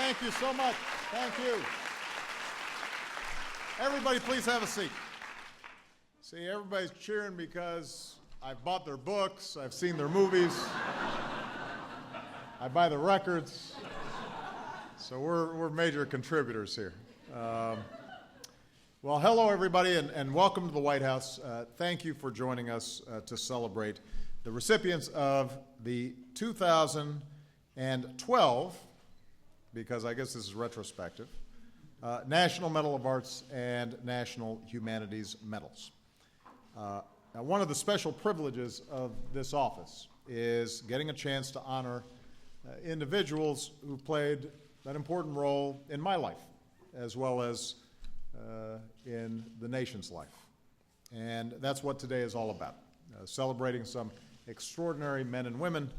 Thank you so much. Thank you. Everybody, please have a seat. See, everybody's cheering because I've bought their books, I've seen their movies, I buy the records, so we're major contributors here. Well, hello, everybody, and welcome to the White House. Thank you for joining us to celebrate the recipients of the 2012, because I guess this is retrospective, National Medal of Arts and National Humanities medals. Now, one of the special privileges of this office is getting a chance to honor individuals who played an important role in my life, as well as in the nation's life. And that's what today is all about, celebrating some extraordinary men and women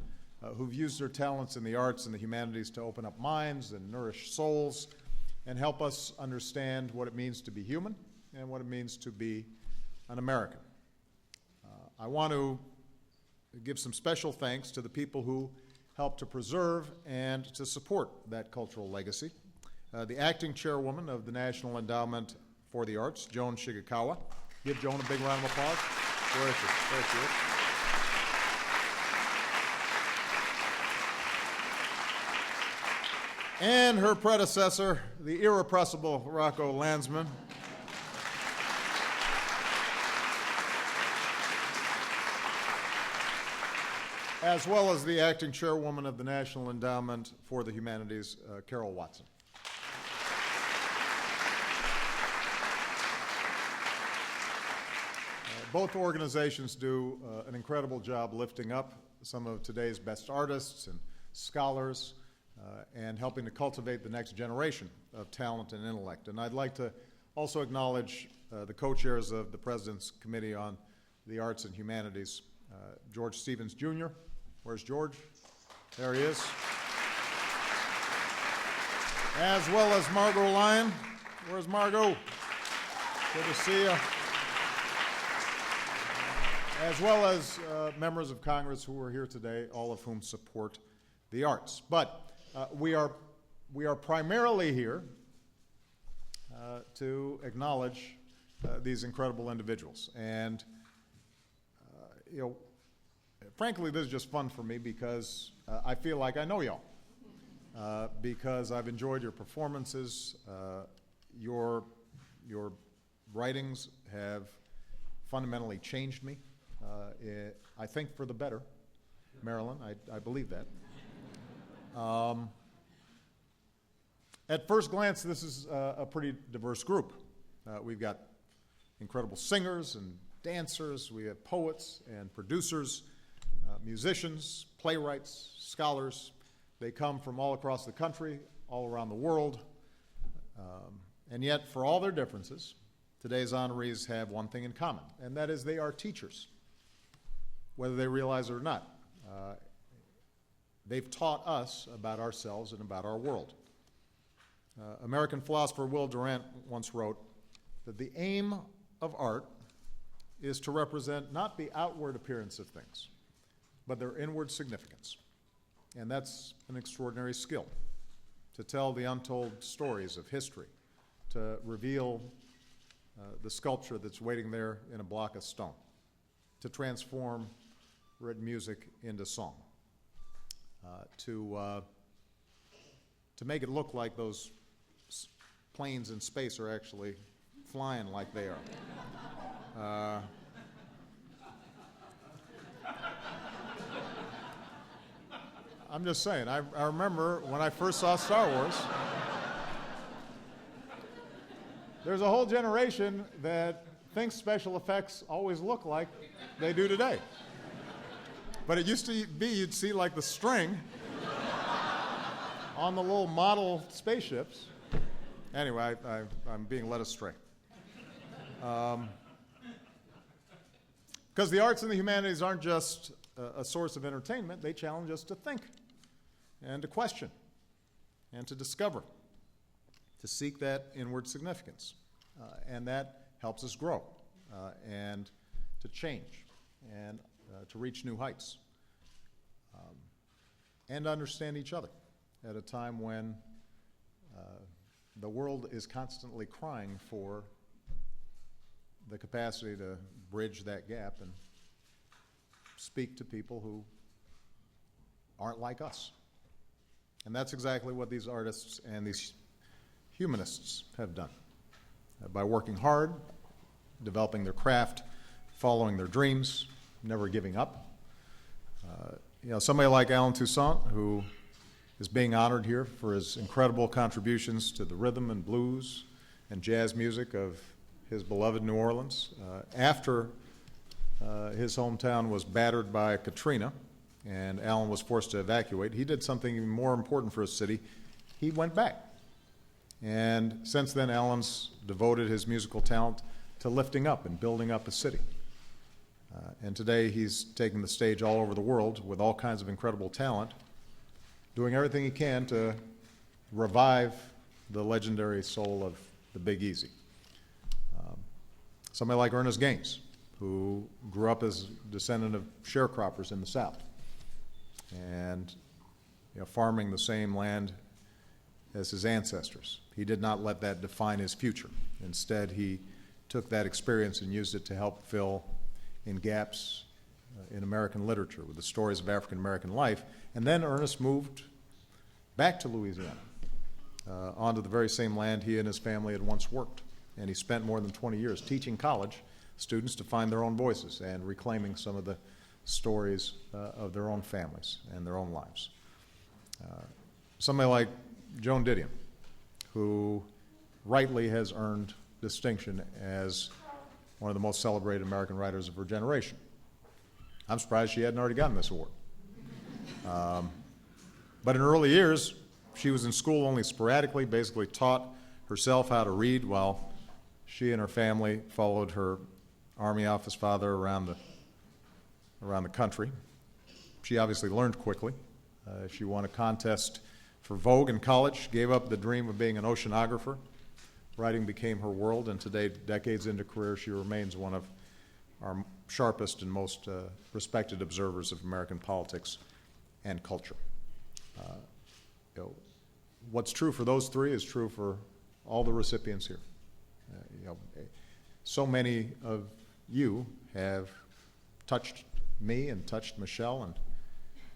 who've used their talents in the arts and the humanities to open up minds and nourish souls and help us understand what it means to be human and what it means to be an American. I want to give some special thanks to the people who helped to preserve and to support that cultural legacy. The acting chairwoman of the National Endowment for the Arts, Joan Shigekawa. Give Joan a big round of applause. Where is she? There she is. And her predecessor, the irrepressible Rocco Landsman. As well as the acting chairwoman of the National Endowment for the Humanities, Carol Watson. Both organizations do an incredible job lifting up some of today's best artists and scholars and helping to cultivate the next generation of talent and intellect. And I'd like to also acknowledge the co-chairs of the President's Committee on the Arts and Humanities, George Stevens, Jr. Where's George? There he is. As well as Margot Lyon. Where's Margot? Good to see you. As well as members of Congress who are here today, all of whom support the arts. But we are primarily here to acknowledge these incredible individuals. And, frankly, this is just fun for me because I feel like I know y'all. Because I've enjoyed your performances. Your writings have fundamentally changed me. I think for the better, Marilyn, I believe that. At first glance, this is a pretty diverse group. We've got incredible singers and dancers, we have poets and producers, musicians, playwrights, scholars. They come from all across the country, all around the world. And yet, for all their differences, today's honorees have one thing in common, and that is they are teachers, whether they realize it or not. They've taught us about ourselves and about our world. American philosopher Will Durant once wrote that the aim of art is to represent not the outward appearance of things, but their inward significance. And that's an extraordinary skill, to tell the untold stories of history, to reveal the sculpture that's waiting there in a block of stone, to transform written music into song, to make it look like those planes in space are actually flying like they are. I'm just saying, I remember when I first saw Star Wars, there's a whole generation that thinks special effects always look like they do today. But it used to be you'd see like the string on the little model spaceships. Anyway, I'm being led astray. Because the arts and the humanities aren't just a source of entertainment, they challenge us to think and to question and to discover, to seek that inward significance. And that helps us grow and to change and to reach new heights and to understand each other at a time when The world is constantly crying for the capacity to bridge that gap and speak to people who aren't like us. And that's exactly what these artists and these humanists have done. By working hard, developing their craft, following their dreams, never giving up. Somebody like Allen Toussaint, who is being honored here for his incredible contributions to the rhythm and blues and jazz music of his beloved New Orleans. After his hometown was battered by Katrina and Allen was forced to evacuate, he did something even more important for his city. He went back. And since then, Allen's devoted his musical talent to lifting up and building up a city. And today, he's taking the stage all over the world with all kinds of incredible talent, doing everything he can to revive the legendary soul of the Big Easy. Somebody like Ernest Gaines, who grew up as a descendant of sharecroppers in the South and farming the same land as his ancestors. He did not let that define his future. Instead, he took that experience and used it to help fill in gaps in American literature with the stories of African American life. And then Ernest moved back to Louisiana, onto the very same land he and his family had once worked. And he spent more than 20 years teaching college students to find their own voices and reclaiming some of the stories of their own families and their own lives. Somebody like Joan Didion, who rightly has earned distinction as one of the most celebrated American writers of her generation. I'm surprised she hadn't already gotten this award. But in early years, she was in school only sporadically, basically taught herself how to read while she and her family followed her Army office father around the country. She obviously learned quickly. She won a contest for Vogue in college, gave up the dream of being an oceanographer. Writing became her world, and today, decades into career, she remains one of our sharpest and most respected observers of American politics and culture. What's true for those three is true for all the recipients here. So many of you have touched me and touched Michelle, and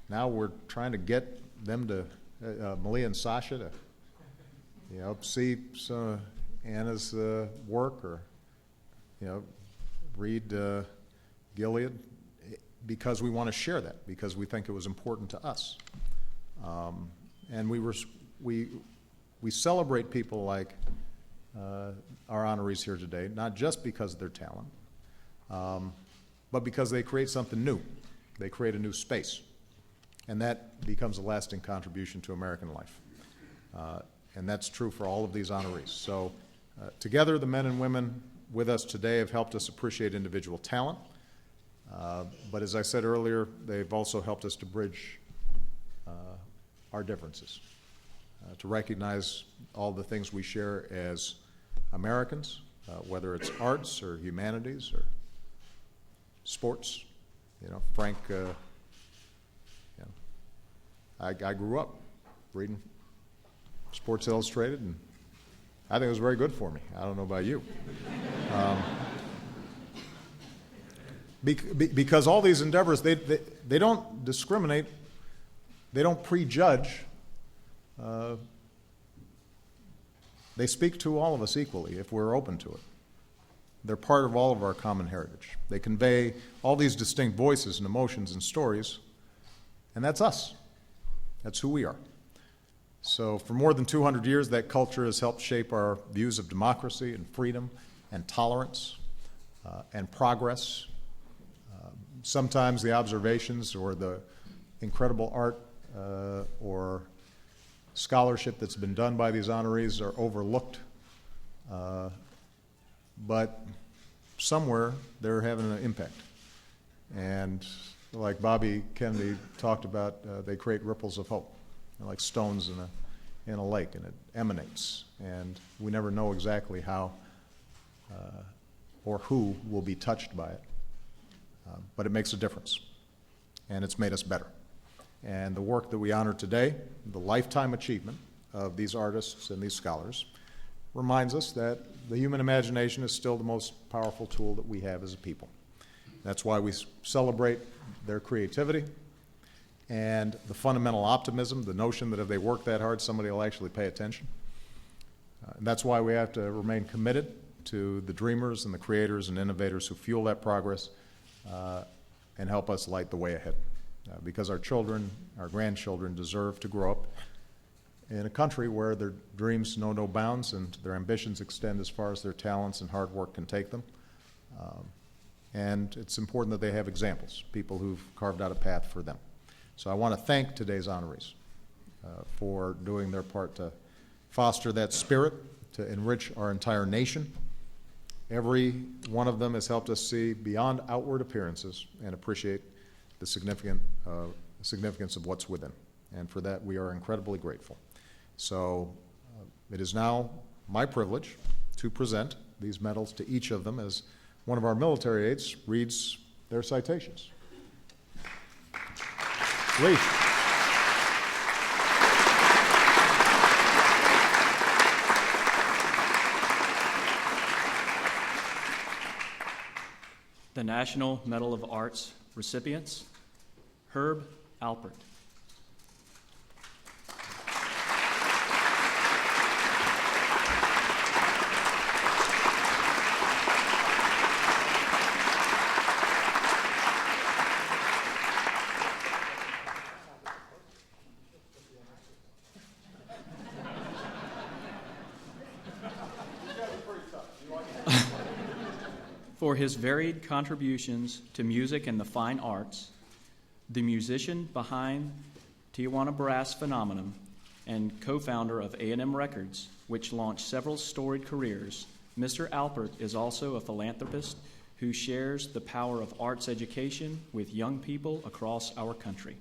now we're trying to get them to, Malia and Sasha, to see some of Anna's work, or read Gilead, because we want to share that, because we think it was important to us. And we celebrate people like our honorees here today, not just because of their talent, but because they create something new. They create a new space. And that becomes a lasting contribution to American life. And that's true for all of these honorees. So together, the men and women with us today have helped us appreciate individual talent. But as I said earlier, they've also helped us to bridge our differences, to recognize all the things we share as Americans, whether it's arts or humanities or sports. Frank, I grew up reading Sports Illustrated, and I think it was very good for me. I don't know about you. Because all these endeavors, they don't discriminate, they don't prejudge. They speak to all of us equally if we're open to it. They're part of all of our common heritage. They convey all these distinct voices and emotions and stories, and that's us. That's who we are. So for more than 200 years, that culture has helped shape our views of democracy and freedom and tolerance and progress. Sometimes the observations or the incredible art or scholarship that's been done by these honorees are overlooked, but somewhere they're having an impact. And like Bobby Kennedy talked about, they create ripples of hope, like stones in a lake, and it emanates. And we never know exactly how or who will be touched by it, but it makes a difference, and it's made us better. And the work that we honor today, the lifetime achievement of these artists and these scholars reminds us that the human imagination is still the most powerful tool that we have as a people. That's why we celebrate their creativity and the fundamental optimism, the notion that if they work that hard, somebody will actually pay attention. And that's why we have to remain committed to the dreamers and the creators and innovators who fuel that progress and help us light the way ahead. Because our children, our grandchildren deserve to grow up in a country where their dreams know no bounds and their ambitions extend as far as their talents and hard work can take them. And it's important that they have examples, people who've carved out a path for them. So I want to thank today's honorees for doing their part to foster that spirit, to enrich our entire nation. Every one of them has helped us see beyond outward appearances and appreciate the significance of what's within. And for that, we are incredibly grateful. So it is now my privilege to present these medals to each of them as one of our military aides reads their citations. Please. The National Medal of Arts recipients: Herb Alpert. For his varied contributions to music and the fine arts, the musician behind Tijuana Brass Phenomenon and co-founder of A&M Records, which launched several storied careers, Mr. Alpert is also a philanthropist who shares the power of arts education with young people across our country.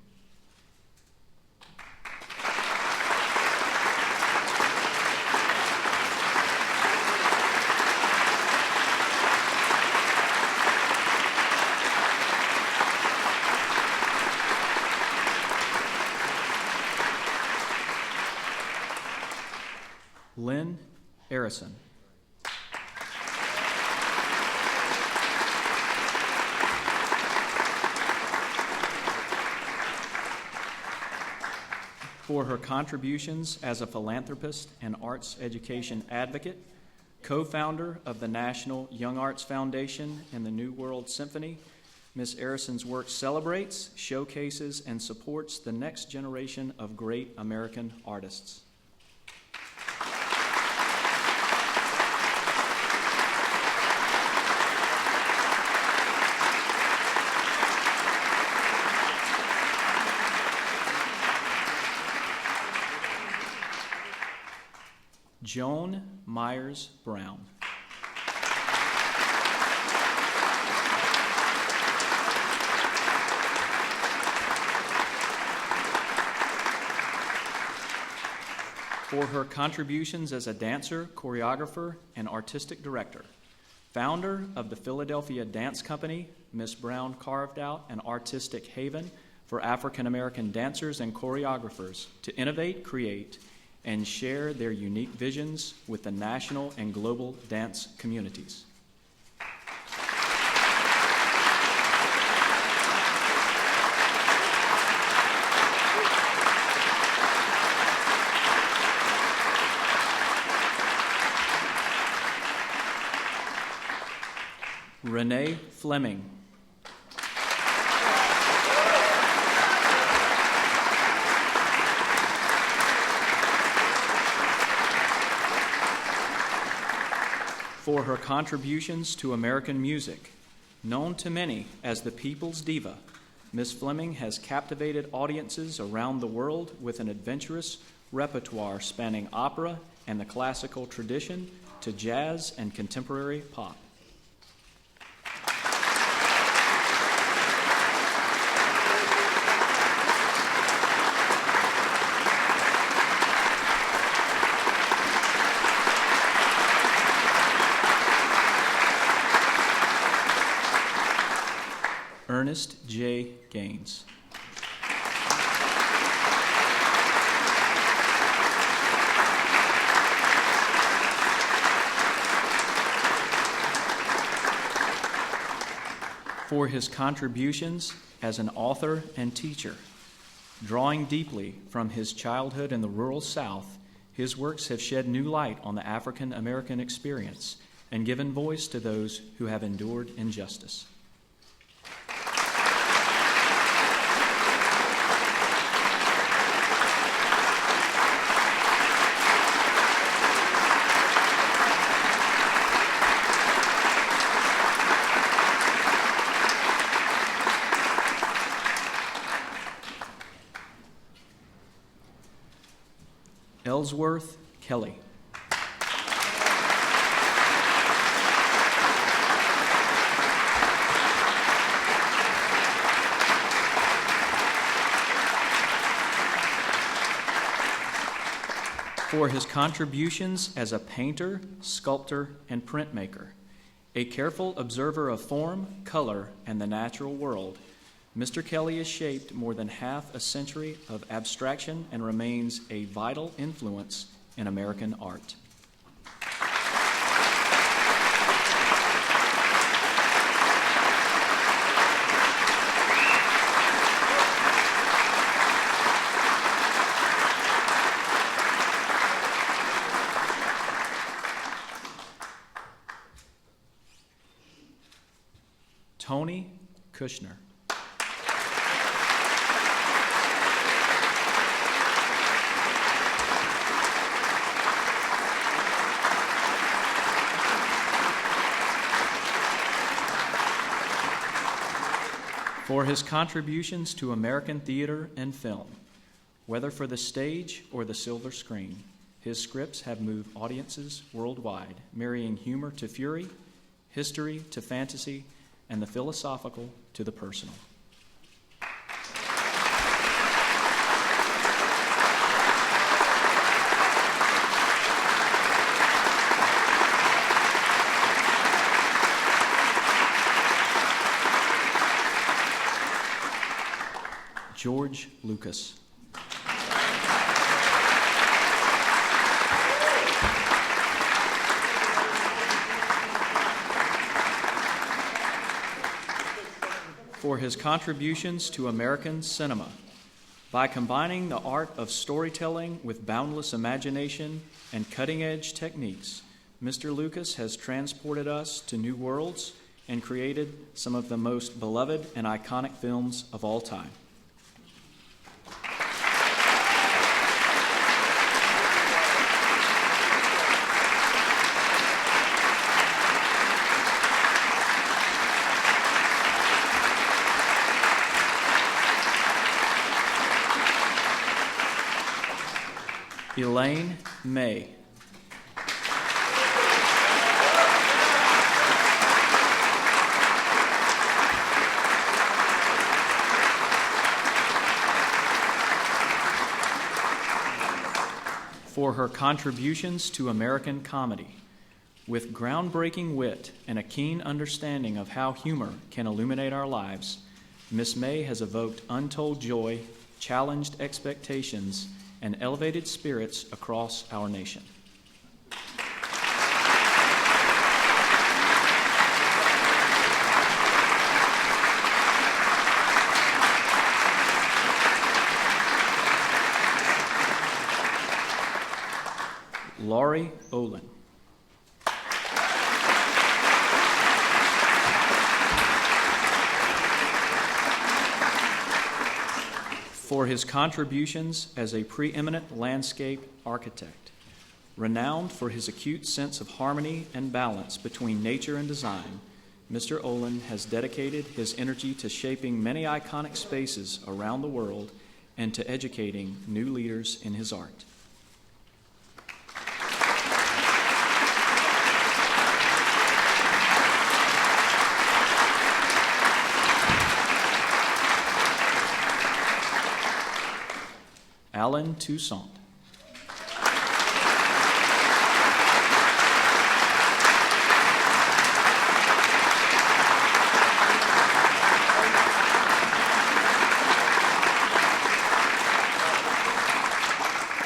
Lynn Arison. For her contributions as a philanthropist and arts education advocate, co-founder of the National Young Arts Foundation and the New World Symphony, Ms. Arison's work celebrates, showcases, and supports the next generation of great American artists. Joan Myers Brown. For her contributions as a dancer, choreographer, and artistic director. Founder of the Philadelphia Dance Company, Ms. Brown carved out an artistic haven for African American dancers and choreographers to innovate, create, and share their unique visions with the national and global dance communities. Renee Fleming. For her contributions to American music, known to many as the People's Diva, Ms. Fleming has captivated audiences around the world with an adventurous repertoire spanning opera and the classical tradition to jazz and contemporary pop. Ernest J. Gaines. for his contributions as an author and teacher. Drawing deeply from his childhood in the rural South, his works have shed new light on the African American experience and given voice to those who have endured injustice. Ellsworth Kelly. For his contributions as a painter, sculptor, and printmaker, a careful observer of form, color, and the natural world, Mr. Kelly has shaped more than half a century of abstraction and remains a vital influence in American art. Tony Kushner. For his contributions to American theater and film, whether for the stage or the silver screen, his scripts have moved audiences worldwide, marrying humor to fury, history to fantasy, and the philosophical to the personal. George Lucas. For his contributions to American cinema, by combining the art of storytelling with boundless imagination and cutting-edge techniques, Mr. Lucas has transported us to new worlds and created some of the most beloved and iconic films of all time. Elaine May. For her contributions to American comedy. With groundbreaking wit and a keen understanding of how humor can illuminate our lives, Miss May has evoked untold joy, challenged expectations, and elevated spirits across our nation. Laurie Olin. For his contributions as a preeminent landscape architect, renowned for his acute sense of harmony and balance between nature and design, Mr. Olin has dedicated his energy to shaping many iconic spaces around the world and to educating new leaders in his art. Alan Toussaint.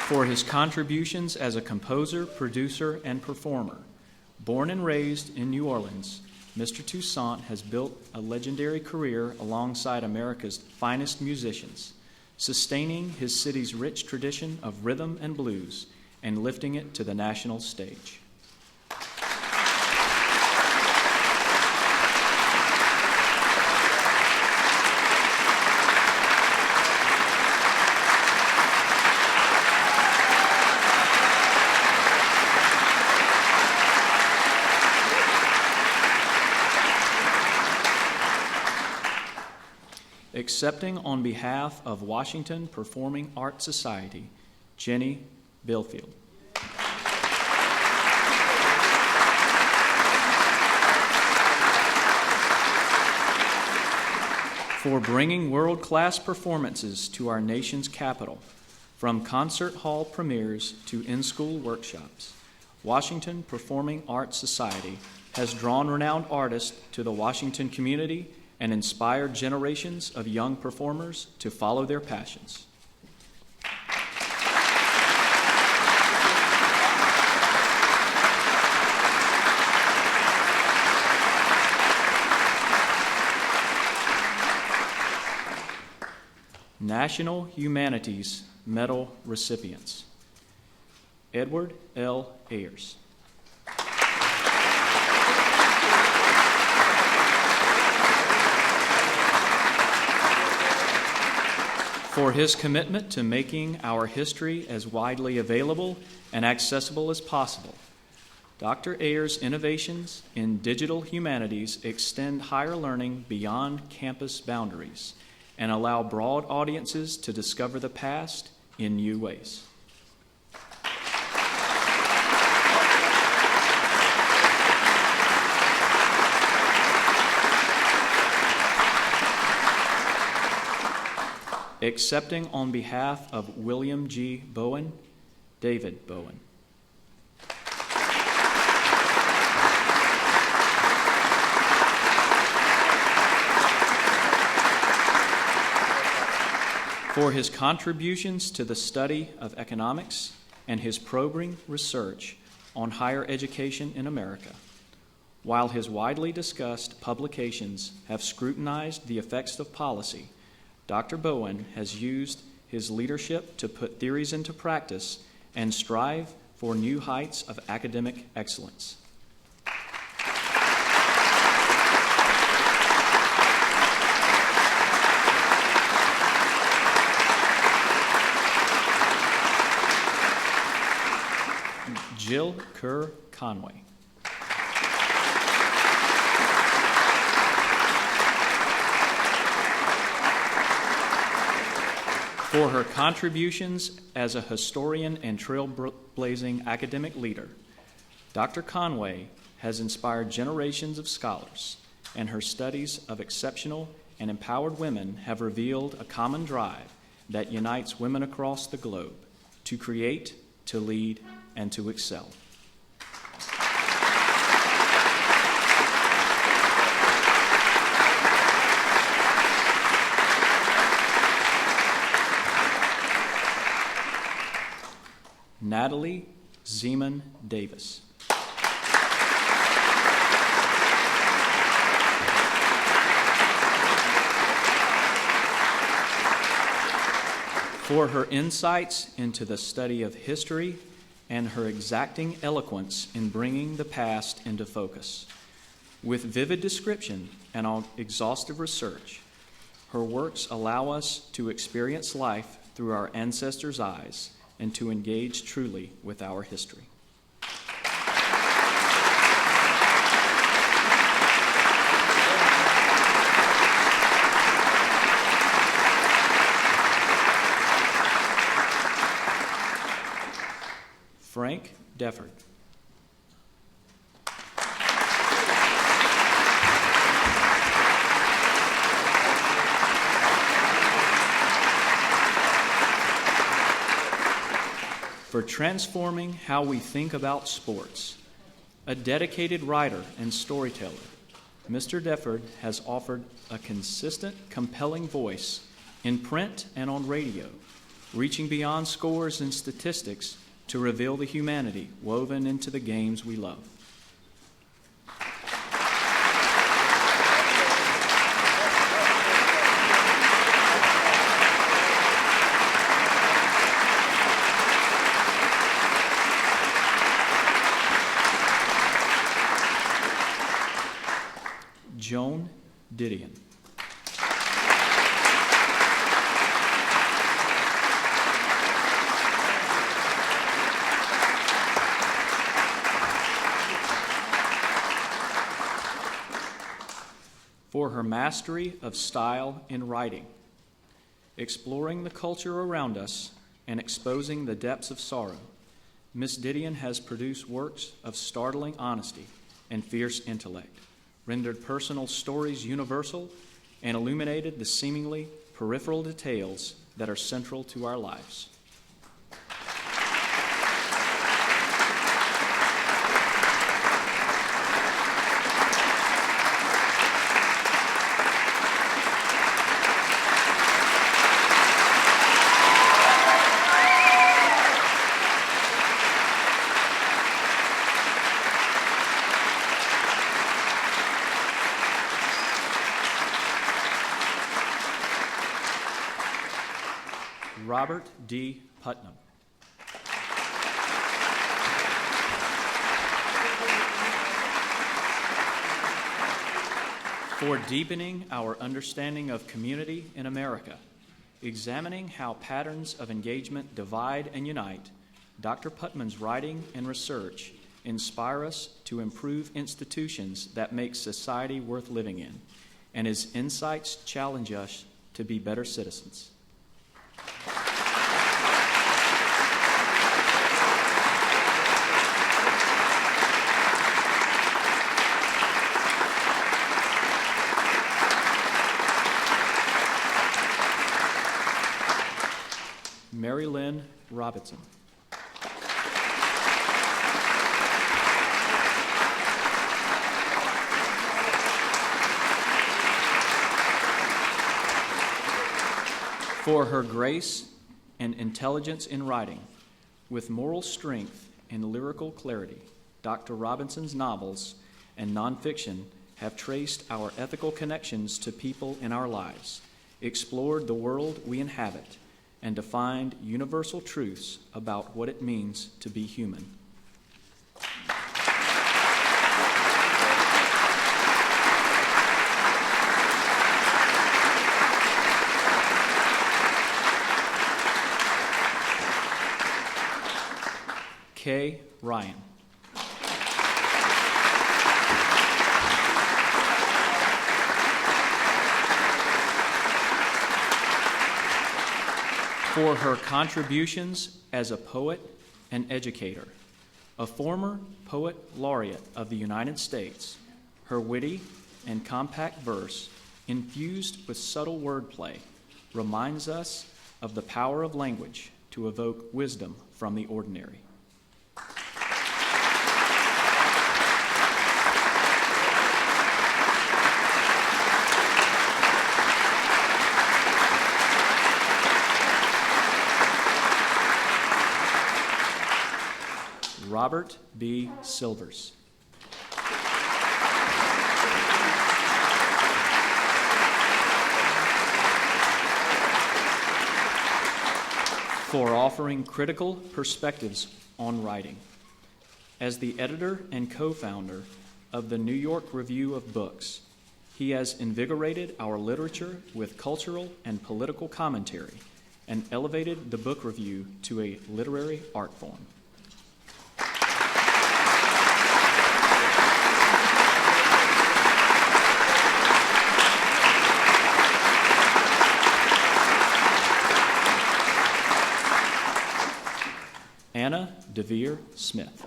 For his contributions as a composer, producer, and performer, born and raised in New Orleans, Mr. Toussaint has built a legendary career alongside America's finest musicians, sustaining his city's rich tradition of rhythm and blues and lifting it to the national stage. Accepting on behalf of Washington Performing Arts Society, Jenny Billfield. For bringing world-class performances to our nation's capital, from concert hall premieres to in-school workshops, Washington Performing Arts Society has drawn renowned artists to the Washington community and inspired generations of young performers to follow their passions. National Humanities Medal recipients: Edward L. Ayers. For his commitment to making our history as widely available and accessible as possible, Dr. Ayers' innovations in digital humanities extend higher learning beyond campus boundaries and allow broad audiences to discover the past in new ways. Accepting on behalf of William G. Bowen, David Bowen. For his contributions to the study of economics and his probing research on higher education in America. While his widely discussed publications have scrutinized the effects of policy, Dr. Bowen has used his leadership to put theories into practice and strive for new heights of academic excellence. Jill Kerr Conway. For her contributions as a historian and trailblazing academic leader, Dr. Conway has inspired generations of scholars, and her studies of exceptional and empowered women have revealed a common drive that unites women across the globe to create, to lead, and to excel. Natalie Zeman Davis. For her insights into the study of history and her exacting eloquence in bringing the past into focus. With vivid description and exhaustive research, her works allow us to experience life through our ancestors' eyes and to engage truly with our history. Frank Defford. For transforming how we think about sports. A dedicated writer and storyteller, Mr. Defford has offered a consistent, compelling voice in print and on radio, reaching beyond scores and statistics to reveal the humanity woven into the games we love. Didion. For her mastery of style in writing, exploring the culture around us and exposing the depths of sorrow, Miss Didion has produced works of startling honesty and fierce intellect, rendered personal stories universal, and illuminated the seemingly peripheral details that are central to our lives. Robert D. Putnam. For deepening our understanding of community in America, examining how patterns of engagement divide and unite, Dr. Putnam's writing and research inspire us to improve institutions that make society worth living in, and his insights challenge us to be better citizens. Mary Lynn Robinson. For her grace and intelligence in writing, with moral strength and lyrical clarity, Dr. Robinson's novels and nonfiction have traced our ethical connections to people in our lives, explored the world we inhabit, and defined universal truths about what it means to be human. Kay Ryan. For her contributions as a poet and educator, a former poet laureate of the United States, her witty and compact verse, infused with subtle wordplay, reminds us of the power of language to evoke wisdom from the ordinary. Robert B. Silvers. For offering critical perspectives on writing. As the editor and co-founder of the New York Review of Books, he has invigorated our literature with cultural and political commentary and elevated the book review to a literary art form. Anna DeVere Smith.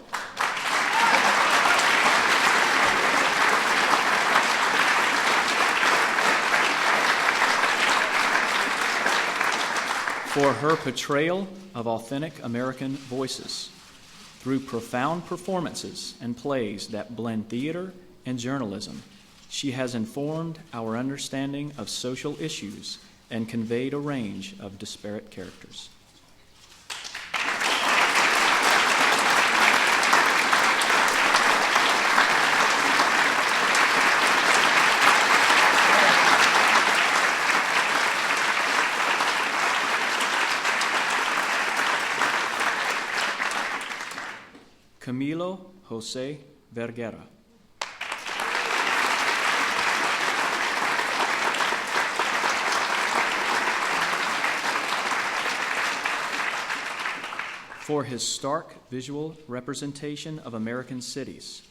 For her portrayal of authentic American voices through profound performances and plays that blend theater and journalism, she has informed our understanding of social issues and conveyed a range of disparate characters. Camilo Jose Vergara. for his stark visual representation of American cities.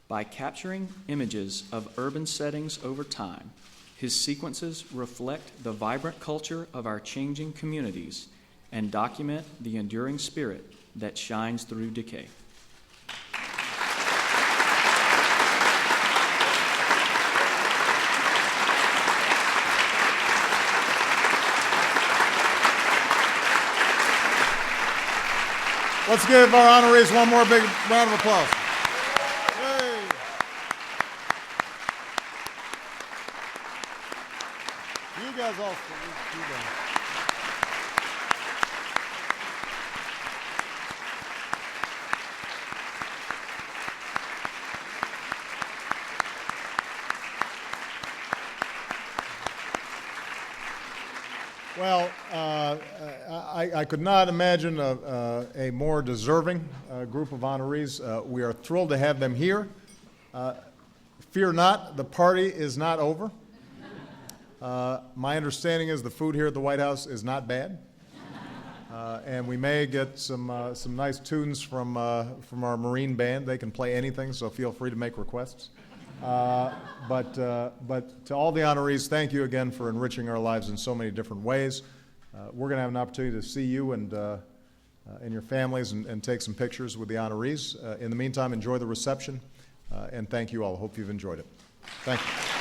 By capturing images of urban settings over time, his sequences reflect the vibrant culture of our changing communities and document the enduring spirit that shines through decay. Let's give our honorees one more big round of applause. Hey. You guys also. You guys. Well, I could not imagine a more deserving group of honorees. We are thrilled to have them here. Fear not, the party is not over. My understanding is the food here at the White House is not bad. And we may get some nice tunes from our Marine band. They can play anything, so feel free to make requests. But to all the honorees, thank you again for enriching our lives in so many different ways. We're going to have an opportunity to see you and your families and take some pictures with the honorees. In the meantime, enjoy the reception, and thank you all. Hope you've enjoyed it. Thank you.